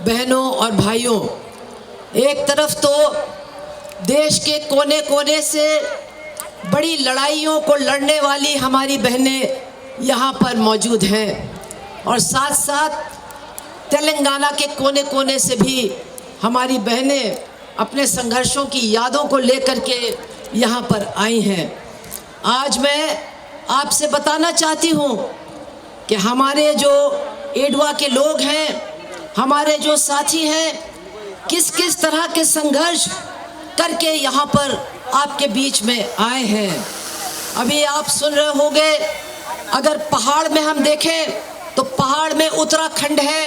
बहनों और भाइयों, एक तरफ तो देश के कोने कोने से बड़ी लड़ाइयों को लड़ने वाली हमारी बहनें यहाँ पर मौजूद हैं और साथ साथ तेलंगाना के कोने कोने से भी हमारी बहनें अपने संघर्षों की यादों को लेकर के यहाँ पर आई हैं। आज मैं आपसे बताना चाहती हूँ कि हमारे जो एडवा के लोग हैं, हमारे जो साथी हैं, किस किस तरह के संघर्ष करके यहाँ पर आपके बीच में आए हैं। अभी आप सुन रहे होंगे, अगर पहाड़ में हम देखें तो पहाड़ में उत्तराखंड है,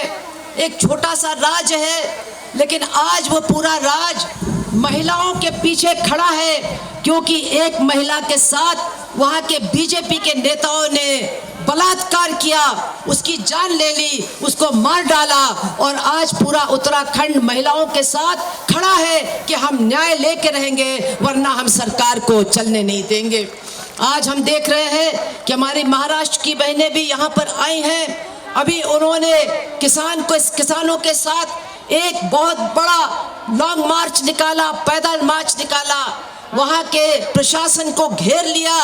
एक छोटा सा राज्य है, लेकिन आज वो पूरा राज्य महिलाओं के पीछे खड़ा है, क्योंकि एक महिला के साथ वहाँ के बीजेपी के नेताओं ने बलात्कार किया, उसकी जान ले ली, उसको मार डाला और आज पूरा उत्तराखंड महिलाओं के साथ खड़ा है कि हम न्याय लेके रहेंगे, वरना हम सरकार को चलने नहीं देंगे। आज हम देख रहे हैं कि हमारी महाराष्ट्र की बहनें भी यहाँ पर आई हैं। अभी उन्होंने किसानों के साथ एक बहुत बड़ा लॉन्ग मार्च निकाला, पैदल मार्च निकाला, वहाँ के प्रशासन को घेर लिया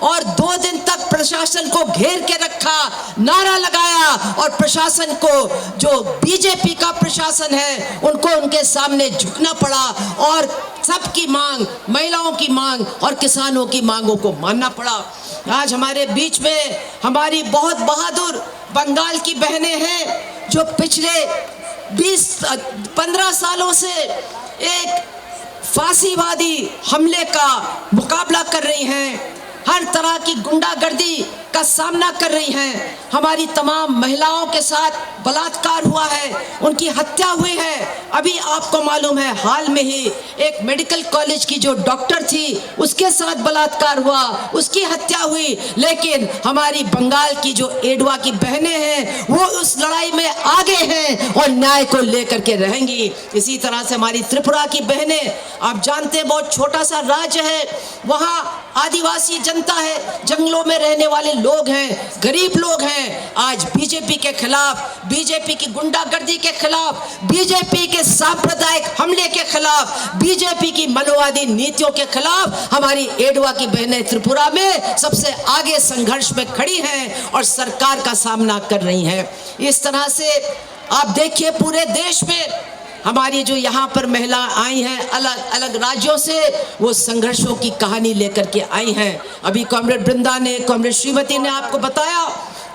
और 2 दिन तक प्रशासन को घेर के रखा, नारा लगाया और प्रशासन को, जो बीजेपी का प्रशासन है, उनको उनके सामने झुकना पड़ा और सबकी मांग, महिलाओं की मांग और किसानों की मांगों को मानना पड़ा। आज हमारे बीच में हमारी बहुत बहादुर बंगाल की बहनें हैं जो पिछले 15 सालों से एक फांसीवादी हमले का मुकाबला कर रही हैं, हर तरह की गुंडागर्दी का सामना कर रही हैं। हमारी तमाम महिलाओं के साथ बलात्कार हुआ है, उनकी हत्या हुई है। अभी आपको मालूम है, हाल में ही एक मेडिकल कॉलेज की जो डॉक्टर थी, उसके साथ बलात्कार हुआ, उसकी हत्या हुई। लेकिन हमारी बंगाल की जो एडवा की बहनें हैं, वो उस लड़ाई में आगे हैं और न्याय को लेकर के रहेंगी। इसी तरह से हमारी त्रिपुरा की बहनें, आप जानते हैं बहुत छोटा सा राज्य है, वहाँ आदिवासी जनता है, जंगलों में रहने वाले लोग हैं, गरीब लोग हैं। आज बीजेपी के खिलाफ, बीजेपी की गुंडागर्दी के खिलाफ, बीजेपी के सांप्रदायिक हमले के खिलाफ, बीजेपी की मनोवादी नीतियों के खिलाफ हमारी एडवा की बहनें त्रिपुरा में सबसे आगे संघर्ष में खड़ी हैं और सरकार का सामना कर रही हैं। इस तरह से आप देखिए, पूरे देश में हमारी जो यहाँ पर महिला आई हैं अलग अलग राज्यों से, वो संघर्षों की कहानी लेकर के आई हैं। अभी कॉमरेड वृंदा ने, कॉमरेड श्रीमती ने आपको बताया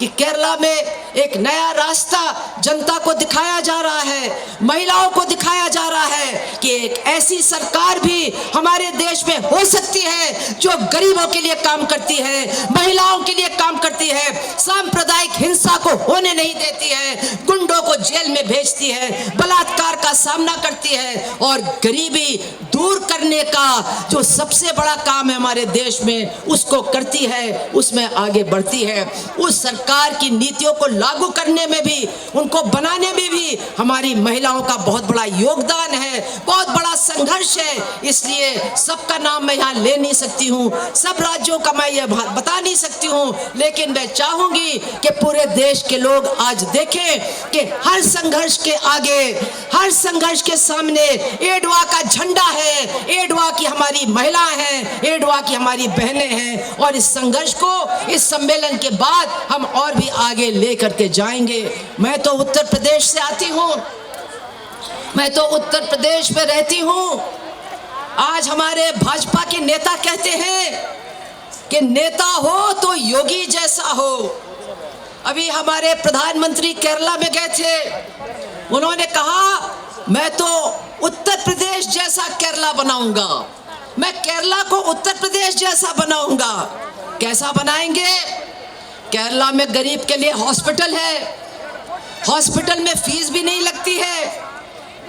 कि केरला में एक नया रास्ता जनता को दिखाया जा रहा है, महिलाओं को दिखाया जा रहा है कि एक ऐसी सरकार भी हमारे देश में हो सकती है जो गरीबों के लिए काम करती है, महिलाओं के लिए काम करती है, सांप्रदायिक हिंसा को होने नहीं देती है, गुंडों को जेल में भेजती है, बलात्कार का सामना करती है और गरीबी दूर करने का जो सबसे बड़ा काम है हमारे देश में, उसको करती है, उसमें आगे बढ़ती है। उस सरकार की नीतियों को लागू करने में भी, उनको बनाने में भी हमारी महिलाओं का बहुत बड़ा योगदान है, बहुत बड़ा संघर्ष है। इसलिए सबका नाम मैं यहाँ ले नहीं सकती हूँ, सब राज्यों का मैं ये बता नहीं सकती हूँ, लेकिन मैं चाहूंगी कि पूरे देश के लोग आज देखें कि हर संघर्ष के आगे, हर संघर्ष के सामने एडवा का झंडा है, एडवा की हमारी महिलाएं हैं, एडवा की हमारी बहनें हैं और इस संघर्ष को, इस सम्मेलन के बाद हम और भी आगे लेकर के जाएंगे। मैं तो उत्तर प्रदेश से आती हूँ, मैं तो उत्तर प्रदेश में रहती हूँ। आज हमारे भाजपा के नेता कहते हैं कि नेता हो तो योगी जैसा हो। अभी हमारे प्रधानमंत्री केरला में गए थे, उन्होंने कहा मैं तो उत्तर प्रदेश जैसा केरला बनाऊंगा, मैं केरला को उत्तर प्रदेश जैसा बनाऊंगा। कैसा बनाएंगे? केरला में गरीब के लिए हॉस्पिटल है, हॉस्पिटल में फीस भी नहीं लगती है।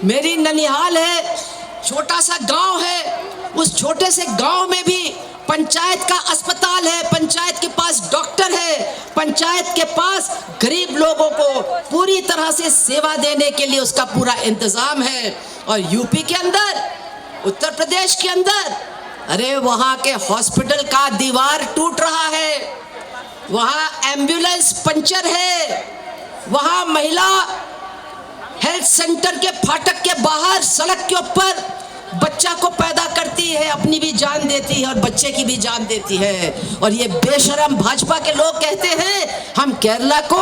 मेरी ननिहाल है, छोटा सा गांव है, उस छोटे से गांव में भी पंचायत का अस्पताल है, पंचायत के पास डॉक्टर है, पंचायत के पास गरीब लोगों को पूरी तरह से सेवा देने के लिए उसका पूरा इंतजाम है। और यूपी के अंदर, उत्तर प्रदेश के अंदर, अरे वहाँ के हॉस्पिटल का दीवार टूट रहा है, वहाँ एम्बुलेंस पंचर है, वहाँ महिला हेल्थ सेंटर के फाटक के बाहर सड़क के ऊपर बच्चा को पैदा करती है, अपनी भी जान देती है और बच्चे की भी जान देती है। और ये बेशरम भाजपा के लोग कहते हैं हम केरला को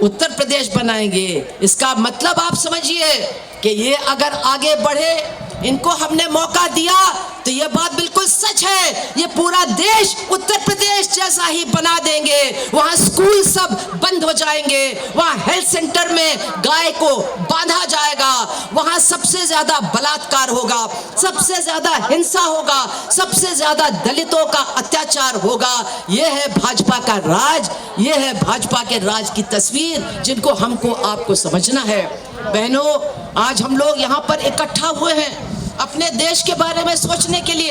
उत्तर प्रदेश बनाएंगे। इसका मतलब आप समझिए कि ये अगर आगे बढ़े, इनको हमने मौका दिया तो ये बात बिल्कुल सच है, ये पूरा देश उत्तर प्रदेश जैसा ही बना देंगे। वहाँ स्कूल सब बंद हो जाएंगे, वहाँ हेल्थ सेंटर में गाय को बांधा जाएगा, वहाँ सबसे ज्यादा बलात्कार होगा, सबसे ज्यादा हिंसा होगा, सबसे ज्यादा दलितों का अत्याचार होगा। ये है भाजपा का राज, ये है भाजपा के राज की तस्वीर जिनको हमको आपको समझना है। बहनों, आज हम लोग यहाँ पर इकट्ठा हुए हैं अपने देश के बारे में सोचने के लिए,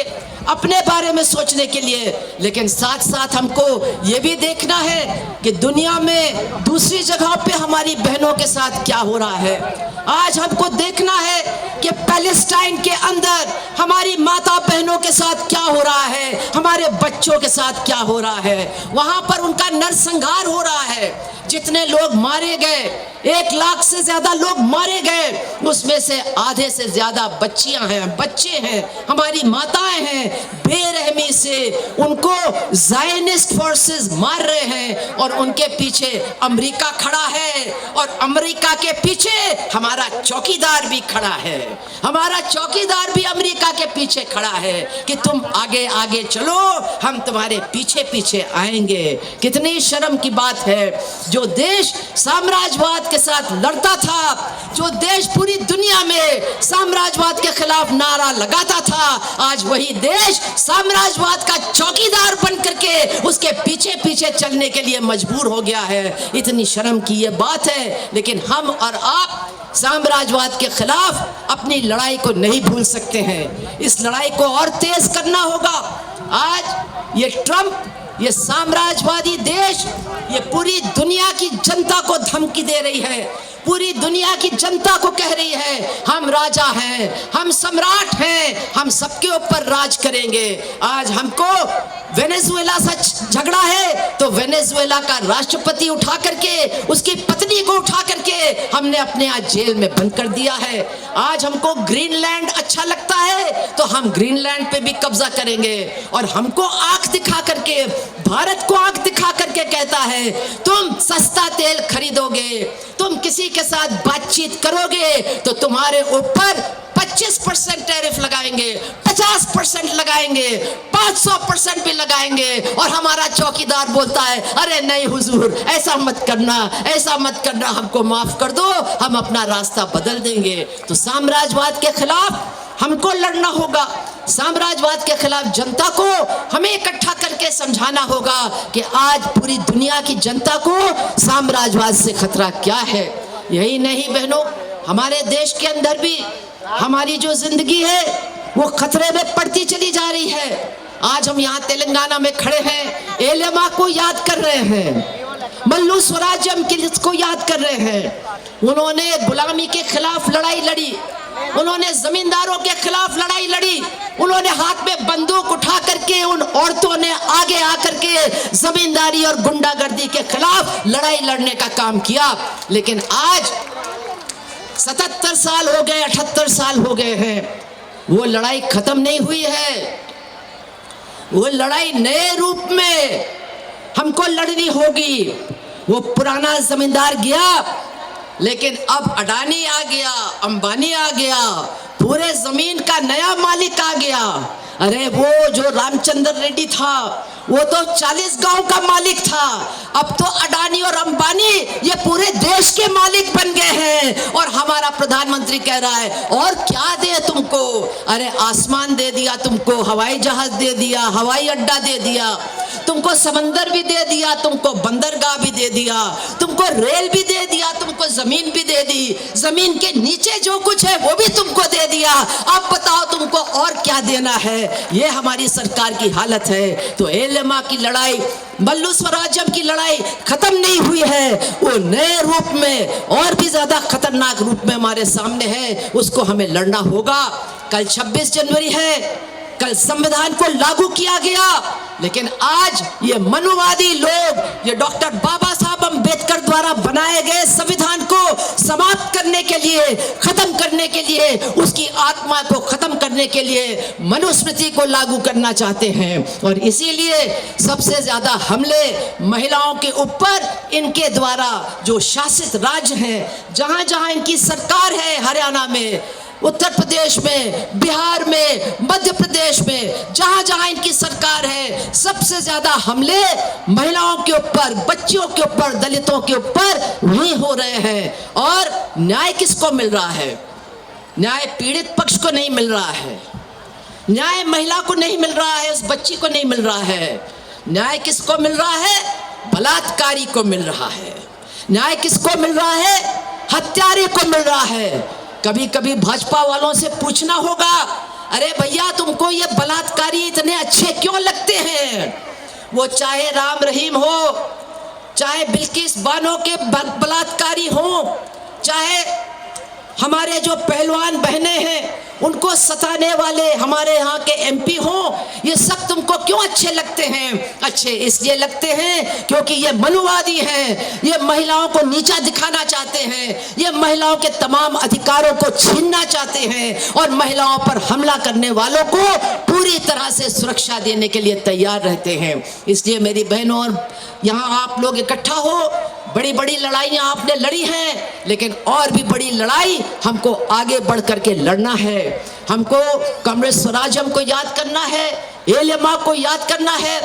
अपने बारे में सोचने के लिए, लेकिन साथ साथ हमको ये भी देखना है कि दुनिया में दूसरी जगहों पे हमारी बहनों के साथ क्या हो रहा है। आज हमको देखना है कि पैलेस्टाइन के अंदर हमारी माता बहनों के साथ क्या हो रहा है, हमारे बच्चों के साथ क्या हो रहा है। वहां पर उनका नरसंहार हो रहा है, जितने लोग मारे गए, 1 लाख से ज्यादा लोग मारे गए, उसमें से आधे से ज्यादा बच्चियां हैं, बच्चे हैं, हमारी माताएं हैं। बेरहमी से उनको ज़ायनिस्ट फोर्सेस मार रहे हैं और उनके पीछे अमेरिका खड़ा है और अमेरिका के पीछे हमारा चौकीदार भी खड़ा है। हमारा चौकीदार भी अमेरिका के पीछे खड़ा है कि तुम आगे आगे चलो, हम तुम्हारे पीछे पीछे आएंगे। कितनी शर्म की बात है, जो देश साम्राज्यवाद के साथ लड़ता था, जो देश पूरी दुनिया में साम्राज्यवाद के खिलाफ नारा लगाता था, आज वही देश साम्राज्यवाद का चौकीदार बन करके उसके पीछे पीछे चलने के लिए मजबूर हो गया है। इतनी शर्म की ये बात है, लेकिन हम और आप साम्राज्यवाद के खिलाफ अपनी लड़ाई को नहीं भूल सकते हैं। इस लड़ाई को और तेज करना होगा। आज ये ट्रंप, ये साम्राज्यवादी देश, ये पूरी दुनिया की जनता को धमकी दे रही है, पूरी दुनिया की जनता को कह रही है हम राजा हैं, हम सम्राट हैं, हम सबके ऊपर राज करेंगे। आज हमको वेनेजुएला से झगड़ा है तो वेनेजुएला का राष्ट्रपति उठा करके, उसकी पत्नी को उठा करके हमने अपने आज जेल में बंद कर दिया है। आज हमको ग्रीनलैंड अच्छा लगता है तो हम ग्रीनलैंड पे भी कब्जा करेंगे। और हमको आंख दिखा करके, भारत को आंख दिखा करके कहता है तुम सस्ता तेल खरीदोगे, तुम किसी के साथ बातचीत करोगे तो तुम्हारे ऊपर 25% टैरिफ लगाएंगे, 50% लगाएंगे, 500% भी लगाएंगे। और हमारा चौकीदार बोलता है अरे नहीं हुजूर, ऐसा मत करना, ऐसा मत करना, हमको माफ कर दो, हम अपना रास्ता बदल देंगे। तो साम्राज्यवाद के खिलाफ हमको लड़ना होगा। साम्राज्यवाद के खिलाफ जनता को हमें इकट्ठा करके समझाना होगा कि आज पूरी दुनिया की जनता को साम्राज्यवाद से खतरा क्या है। यही नहीं बहनों, हमारे देश के अंदर भी हमारी जो जिंदगी है वो खतरे में पड़ती चली जा रही है। आज हम यहाँ तेलंगाना में खड़े हैं, एलेमा को याद कर रहे हैं, मल्लू स्वराज्यम को याद कर रहे हैं। उन्होंने गुलामी के खिलाफ लड़ाई लड़ी, उन्होंने जमींदारों के खिलाफ लड़ाई लड़ी, उन्होंने हाथ में बंदूक उठा करके, उन औरतों ने आगे आकर के जमींदारी और गुंडागर्दी के खिलाफ लड़ाई लड़ने का काम किया। लेकिन आज 77 साल हो गए, 78 साल हो गए हैं, वो लड़ाई खत्म नहीं हुई है। वो लड़ाई नए रूप में हमको लड़नी होगी। वो पुराना जमींदार गया, लेकिन अब अडानी आ गया, अंबानी आ गया, पूरे जमीन का नया मालिक आ गया। अरे वो जो रामचंद्र रेड्डी था वो तो 40 गांव का मालिक था, अब तो अडानी और अंबानी ये पूरे देश के मालिक बन गए हैं। और हमारा प्रधानमंत्री कह रहा है और क्या दे तुमको, अरे आसमान दे दिया तुमको, हवाई जहाज दे दिया, हवाई अड्डा दे दिया, तुमको समंदर भी दे दिया, तुमको बंदरगाह भी दे दिया, तुमको रेल भी दे दिया, तुमको जमीन भी दे दी, जमीन के नीचे जो कुछ है वो भी तुमको दे दिया। अब बताओ तुमको और क्या देना है। ये हमारी सरकार की हालत है। तो एलेमा की लड़ाई, मल्लू स्वराज्यम की लड़ाई खत्म नहीं हुई है, वो नए रूप में और भी ज्यादा खतरनाक रूप में हमारे सामने है। उसको हमें लड़ना होगा। कल 26 जनवरी है, कल संविधान को लागू किया गया। लेकिन आज ये मनुवादी लोग, ये डॉक्टर बाबा साहब अम्बेडकर द्वारा बनाए गए संविधान को समाप्त करने के लिए, खत्म करने के लिए, उसकी आत्मा को खत्म करने के लिए मनुस्मृति को लागू करना चाहते हैं। और इसीलिए सबसे ज्यादा हमले महिलाओं के ऊपर इनके द्वारा जो शासित राज्य हैं, जहां जहां इनकी सरकार है, हरियाणा में, उत्तर प्रदेश में, बिहार में, मध्य प्रदेश में, जहां जहां इनकी सरकार है, सबसे ज्यादा हमले महिलाओं के ऊपर, बच्चियों के ऊपर, दलितों के ऊपर वही हो रहे हैं। और न्याय किसको मिल रहा है? न्याय पीड़ित पक्ष को नहीं मिल रहा है, न्याय महिला को नहीं मिल रहा है, उस बच्ची को नहीं मिल रहा है। न्याय किसको मिल रहा है? बलात्कारी को मिल रहा है। न्याय किसको मिल रहा है? हत्यारे को मिल रहा है। कभी कभी भाजपा वालों से पूछना होगा, अरे भैया तुमको ये बलात्कारी इतने अच्छे क्यों लगते हैं? वो चाहे राम रहीम हो, चाहे बिल्किस बानो के बलात्कारी हो, चाहे हमारे जो पहलवान बहनें हैं उनको सताने वाले हमारे यहाँ के एमपी हों, ये सब तुमको क्यों अच्छे लगते हैं? अच्छे इसलिए लगते हैं क्योंकि ये मनुवादी हैं, ये महिलाओं को नीचा दिखाना चाहते हैं, ये महिलाओं के तमाम अधिकारों को छीनना चाहते हैं और महिलाओं पर हमला करने वालों को पूरी तरह से सुरक्षा देने के लिए तैयार रहते हैं। इसलिए मेरी बहनों, और यहाँ आप लोग इकट्ठा हो, बड़ी बड़ी लड़ाइयाँ आपने लड़ी हैं, लेकिन और भी बड़ी लड़ाई हमको आगे बढ़ करके लड़ना है। हमको कमरेड स्वराज को याद करना है, एलेमा को याद करना है,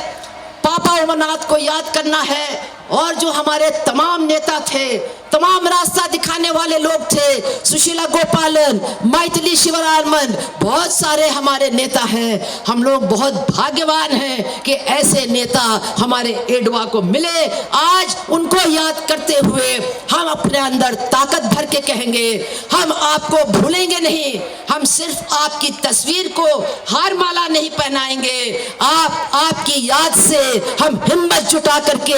पापा उमरनाथ को याद करना है, और जो हमारे तमाम नेता थे, तमाम रास्ता दिखाने वाले लोग थे, सुशीला गोपालन, मैथिली शिवरामन, बहुत सारे हमारे नेता हैं। हम लोग बहुत भाग्यवान हैं कि ऐसे नेता हमारे एडवा को मिले। आज उनको याद करते हुए हम अपने अंदर ताकत भर के कहेंगे, हम आपको भूलेंगे नहीं, हम सिर्फ आपकी तस्वीर को हार माला नहीं पहनाएंगे, आपकी याद से हम हिम्मत जुटा करके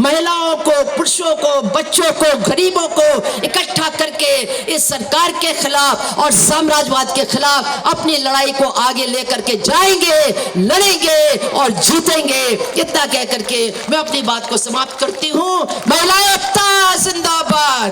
महिलाओं को, पुरुषों को, बच्चों को, गरीबों को इकट्ठा करके इस सरकार के खिलाफ और साम्राज्यवाद के खिलाफ अपनी लड़ाई को आगे लेकर के जाएंगे, लड़ेंगे और जीतेंगे। इतना कह करके मैं अपनी बात को समाप्त करती हूँ। महिलाएं एकता जिंदाबाद।